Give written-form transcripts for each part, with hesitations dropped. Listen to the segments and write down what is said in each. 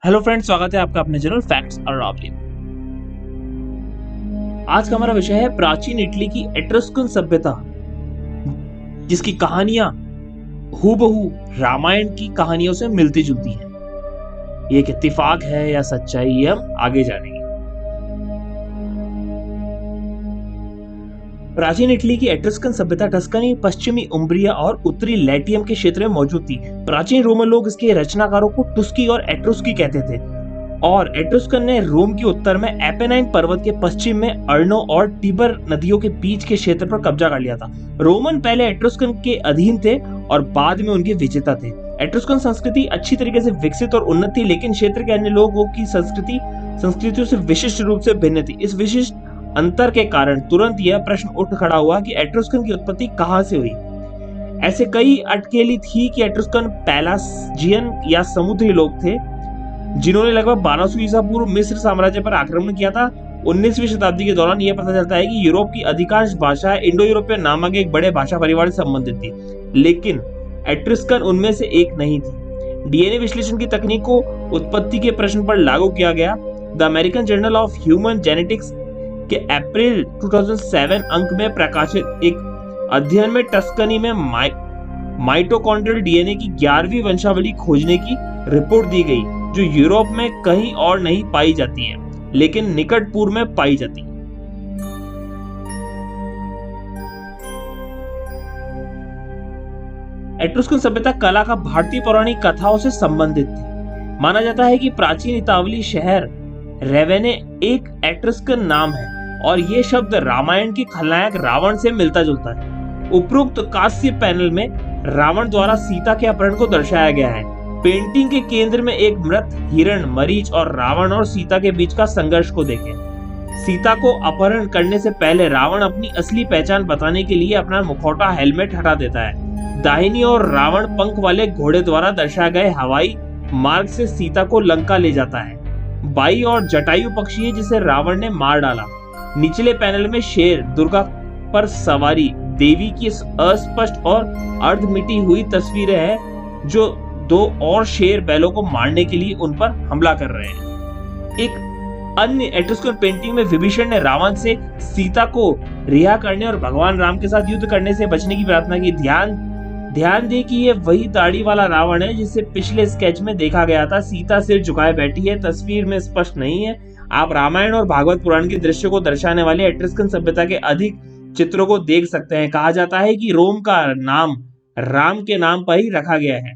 Hello friends, स्वागत है आपका अपने चैनल फैक्ट्स और रॉबली। आज का हमारा विषय है प्राचीन इटली की एट्रस्कन सभ्यता, जिसकी कहानियां हूबहू रामायण की कहानियों से मिलती जुलती हैं। ये एक इत्तेफाक है या सच्चाई, ये हम आगे जानेंगे। प्राचीन इटली की एट्रस्कन सभ्यता टस्कनी, पश्चिमी उम्ब्रिया और उत्तरी लैटियम के क्षेत्र में मौजूद थी। प्राचीन रोमन लोग इसके रचनाकारों को टुस्की और एट्रुस्की कहते थे, और एट्रुस्कन ने रोम के उत्तर में एपेनाइन पर्वत के पश्चिम में अर्नो और टिबर नदियों के बीच के क्षेत्र पर कब्जा कर लिया था। रोमन पहले एट्रुस्कन के अधीन थे और बाद में उनके विजेता थे। एट्रुस्कन संस्कृति अच्छी तरीके से विकसित और उन्नत थी, लेकिन क्षेत्र के अन्य लोगों की संस्कृतियों से विशिष्ट रूप से भिन्न थी। इस विशिष्ट अंतर के कारण तुरंत यह प्रश्न उठ खड़ा हुआ कि एट्रुस्कन की उत्पत्ति कहां से हुई। ऐसे कई अटकलें थी कि एट्रुस्कन पेलाजियन या समुद्री लोग थे, जिन्होंने लगभग 1200 ईसा पूर्व मिस्र साम्राज्य पर आक्रमण किया था। 19वीं शताब्दी के दौरान यह पता चलता है कि यूरोप की अधिकांश भाषाएं इंडो यूरोपियन नामक एक बड़े भाषा परिवार से संबंधित थी, लेकिन एट्रुस्कन उनमें से एक नहीं थी। डीएनए विश्लेषण की तकनीक को उत्पत्ति के प्रश्न पर लागू किया गया। The American journal of human genetics के अप्रैल 2007 अंक में प्रकाशित एक अध्ययन में टस्कनी में माइटोकॉन्ड्रियल डीएनए की 11वीं वंशावली खोजने की रिपोर्ट दी गई, जो यूरोप में कहीं और नहीं पाई जाती है, लेकिन निकट पूर्व में पाई जाती है। एट्रुस्कन सभ्यता कला का भारतीय पौराणिक कथाओं से संबंधित थी। माना जाता है कि प्राचीन इतावली शहर रेवेने एक एट्रुस्कन नाम है, और ये शब्द रामायण के खलनायक रावण से मिलता जुलता है। उपरोक्त कांस्य पैनल में रावण द्वारा सीता के अपहरण को दर्शाया गया है। पेंटिंग के केंद्र में एक मृत हिरण, मरीच और रावण और सीता के बीच का संघर्ष को देखें। सीता को अपहरण करने से पहले रावण अपनी असली पहचान बताने के लिए अपना मुखौटा हेलमेट हटा देता है। दाहिनी ओर रावण पंख वाले घोड़े द्वारा दर्शाए गए हवाई मार्ग से सीता को लंका ले जाता है। बाई और जटायु पक्षी है, जिसे रावण ने मार डाला। निचले पैनल में शेर दुर्गा पर सवारी, देवी की अस्पष्ट और अर्ध मिटी हुई तस्वीरें हैं, जो दो और शेर बैलों को मारने के लिए उन पर हमला कर रहे हैं। एक अन्य एट्रुस्कन पेंटिंग में विभीषण ने रावण से सीता को रिहा करने और भगवान राम के साथ युद्ध करने से बचने की प्रार्थना की। ध्यान दे कि ये वही दाढ़ी वाला रावण है जिसे पिछले स्केच में देखा गया था। सीता सिर झुकाए बैठी है, तस्वीर में स्पष्ट नहीं है। आप रामायण और भागवत पुराण के दृश्य को दर्शाने वाले एट्रुस्कन सभ्यता के अधिक चित्रों को देख सकते हैं। कहा जाता है कि रोम का नाम राम के नाम पर ही रखा गया है।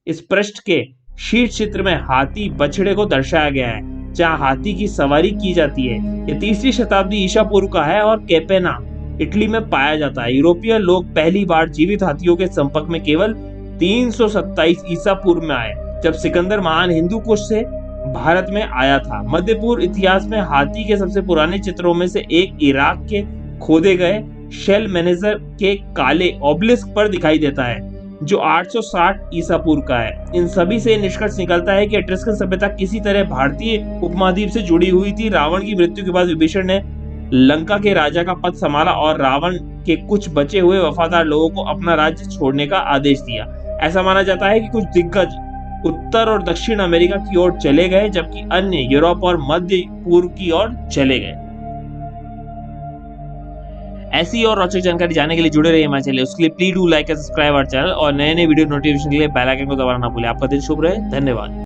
इस पृष्ठ के शीर्ष चित्र में हाथी बछड़े को दर्शाया गया है, जहां हाथी की सवारी की जाती है। यह 3री शताब्दी ईसा पूर्व का है और कैपेना इटली में पाया जाता है। यूरोपीय लोग पहली बार जीवित हाथियों के संपर्क में केवल 327 ईसा पूर्व में आए, जब सिकंदर महान हिंदू कुश से भारत में आया था। मध्य पूर्व इतिहास में हाथी के सबसे पुराने चित्रों में से एक इराक के खोदे गए शेल मैनेजर के काले ऑब्लिस्क पर दिखाई देता है, जो 860 ईसा पूर्व का है। इन सभी से निष्कर्ष निकलता है कि एट्रुस्कन सभ्यता किसी तरह भारतीय उपमहाद्वीप से जुड़ी हुई थी। रावण की मृत्यु के बाद विभीषण ने लंका के राजा का पद संभाला और रावण के कुछ बचे हुए वफादार लोगों को अपना राज्य छोड़ने का आदेश दिया। ऐसा माना जाता है कि कुछ दिग्गज उत्तर और दक्षिण अमेरिका की ओर चले गए, जबकि अन्य यूरोप और मध्य पूर्व की ओर चले गए। ऐसी और रोचक जानकारी जानने के लिए जुड़े रहिए हमारे चैनल। उसके लिए please do like and subscribe our channel, और नए वीडियो नोटिफिकेशन के लिए बेल आइकन को दबाना ना भूलें। आपका दिन शुभ रहे। धन्यवाद।